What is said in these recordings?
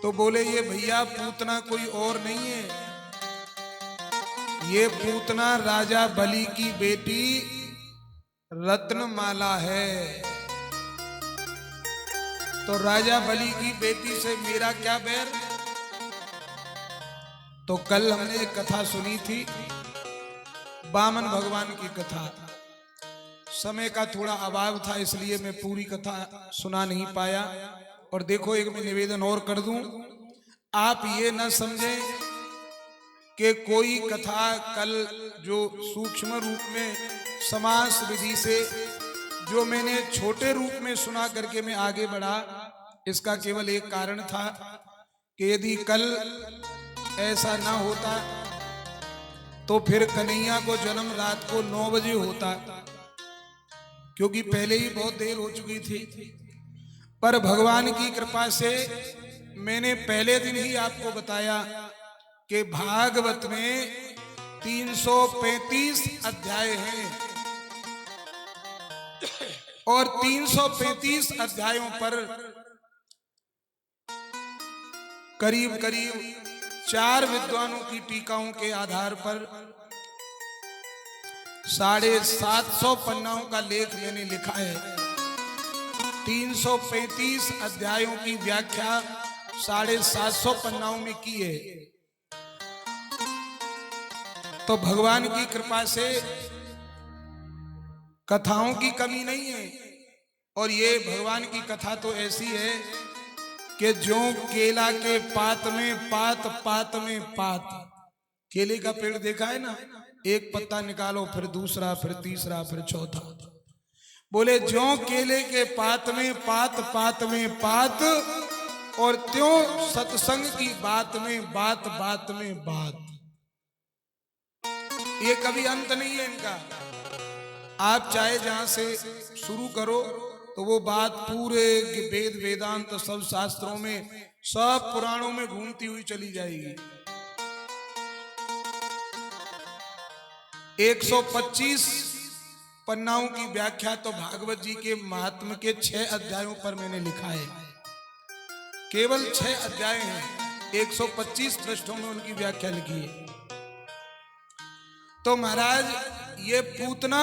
तो बोले ये भैया पूतना कोई और नहीं है, ये पूतना राजा बलि की बेटी रत्नमाला है। तो राजा बलि की बेटी से मेरा क्या बैर। तो कल हमने एक कथा सुनी थी, वामन भगवान की कथा। समय का थोड़ा अभाव था इसलिए मैं पूरी कथा सुना नहीं पाया। और देखो एक मैं निवेदन और कर दूं, आप ये न समझें कि कोई कथा कल जो सूक्ष्म रूप में समास विधि से जो मैंने छोटे रूप में सुना करके मैं आगे बढ़ा, इसका केवल एक कारण था कि यदि कल ऐसा ना होता तो फिर कन्हैया को जन्म रात को 9 बजे होता, क्योंकि पहले ही बहुत देर हो चुकी थी। पर भगवान की कृपा से मैंने पहले दिन ही आपको बताया कि भागवत में 335 अध्याय हैं और 335 अध्यायों पर करीब करीब 4 विद्वानों की टीकाओं के आधार पर 750 पन्नाओं का लेख मैंने लिखा है। 335 अध्यायों की व्याख्या 750 पन्नाओं में की है। तो भगवान की कृपा से कथाओं की कमी नहीं है। और ये भगवान की कथा तो ऐसी है कि जो केला के पात में पात, पात में पात। केले का पेड़ देखा है ना, एक पत्ता निकालो फिर दूसरा फिर तीसरा फिर चौथा। बोले जो केले के पात में पात, पात में पात, और त्यों सत्संग की बात में बात, बात में बात। ये कभी अंत नहीं है इनका। आप चाहे जहां से शुरू करो तो वो बात पूरे वेद वेदांत सब शास्त्रों में सब पुराणों में घूमती हुई चली जाएगी। 125 पन्नाओं की व्याख्या तो भागवत जी के महात्म के 6 अध्यायों पर मैंने लिखा है। केवल 6 अध्याय हैं, 125 पृष्ठों में उनकी व्याख्या लिखी है। तो महाराज ये पूतना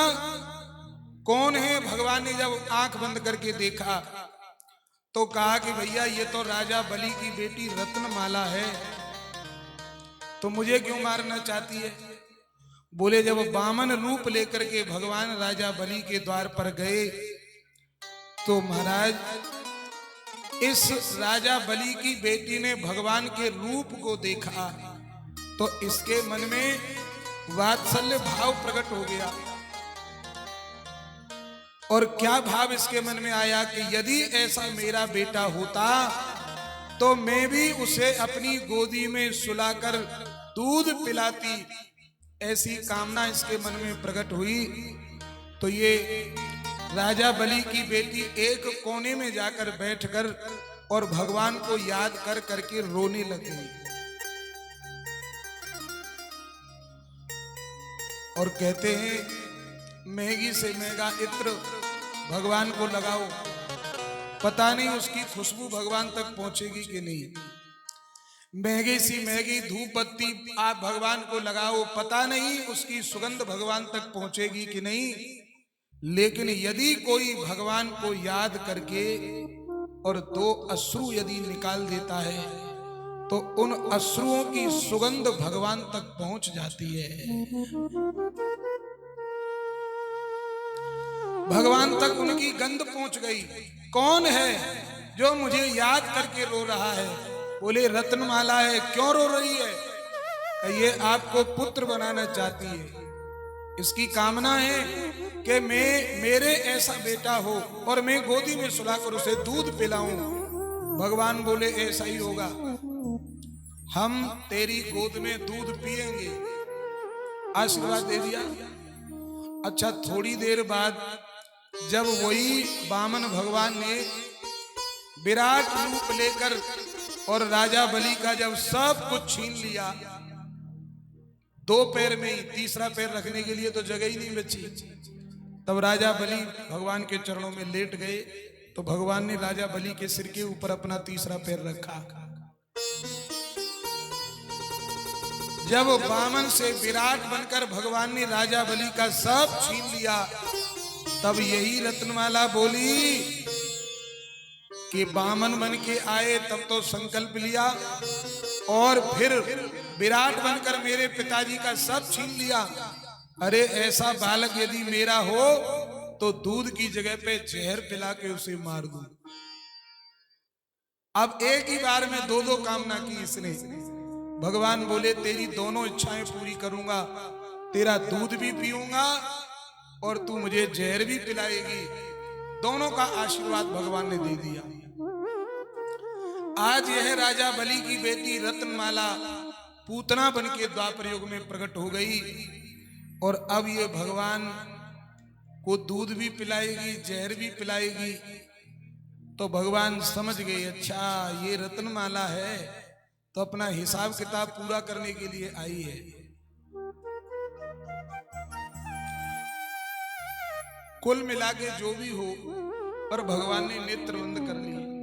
कौन है, भगवान ने जब आंख बंद करके देखा तो कहा कि भैया ये तो राजा बलि की बेटी रत्नमाला है, तो मुझे क्यों मारना चाहती है। बोले जब वामन रूप लेकर के भगवान राजा बलि के द्वार पर गए तो महाराज इस राजा बलि की बेटी ने भगवान के रूप को देखा तो इसके मन में वात्सल्य भाव प्रकट हो गया। और क्या भाव इसके मन में आया कि यदि ऐसा मेरा बेटा होता तो मैं भी उसे अपनी गोदी में सुलाकर दूध पिलाती, ऐसी कामना इसके मन में प्रकट हुई। तो ये राजा बलि की बेटी एक कोने में जाकर बैठकर और भगवान को याद कर करके रोने लगी। और कहते हैं महंगी से महंगा इत्र भगवान को लगाओ, पता नहीं उसकी खुशबू भगवान तक पहुंचेगी कि नहीं। महंगी सी महंगी धूप बत्ती आप भगवान को लगाओ, पता नहीं उसकी सुगंध भगवान तक पहुंचेगी कि नहीं। लेकिन यदि कोई भगवान को याद करके और 2 अश्रु यदि निकाल देता है तो उन अश्रुओं की सुगंध भगवान तक पहुंच जाती है। भगवान तक उनकी गंध पहुंच गई। कौन है जो मुझे याद करके रो रहा है। बोले रत्नमाला है। क्यों रो रही है। ये आपको पुत्र बनाना चाहती है, इसकी कामना है कि मेरे ऐसा बेटा हो और मैं गोदी में सुलाकर उसे दूध पिलाऊं। भगवान बोले ऐसा ही होगा, हम तेरी गोद में दूध पिएंगे। आशीर्वाद दे दिया। अच्छा थोड़ी देर बाद जब वही वामन भगवान ने विराट रूप लेकर और राजा बलि का जब सब कुछ छीन लिया, 2 पैर में ही, तीसरा पैर रखने के लिए तो जगह ही नहीं बची। तब राजा बलि भगवान के चरणों में लेट गए तो भगवान ने राजा बलि के सिर के ऊपर अपना तीसरा पैर रखा जब वामन से विराट बनकर भगवान ने राजा बलि का सब छीन लिया, तब यही रत्नमाला बोली कि वामन बन के आए तब तो संकल्प लिया, और फिर विराट बनकर मेरे पिताजी का सब छीन लिया। अरे ऐसा बालक यदि मेरा हो तो दूध की जगह पे जहर पिला के उसे मार दूं। अब एक ही बार में दो दो कामना की इसने। भगवान बोले तेरी दोनों इच्छाएं पूरी करूंगा, तेरा दूध भी पीऊंगा और तू मुझे जहर भी पिलाएगी। दोनों का आशीर्वाद भगवान ने दे दिया। आज यह राजा बलि की बेटी रत्नमाला पूतना बन के द्वापर युग में प्रकट हो गई, और अब ये भगवान को दूध भी पिलाएगी, जहर भी पिलाएगी। तो भगवान समझ गए, अच्छा ये रत्नमाला है तो अपना हिसाब किताब पूरा करने के लिए आई है। कुल मिला के जो भी हो, पर भगवान ने नेत्र बंद कर लिए।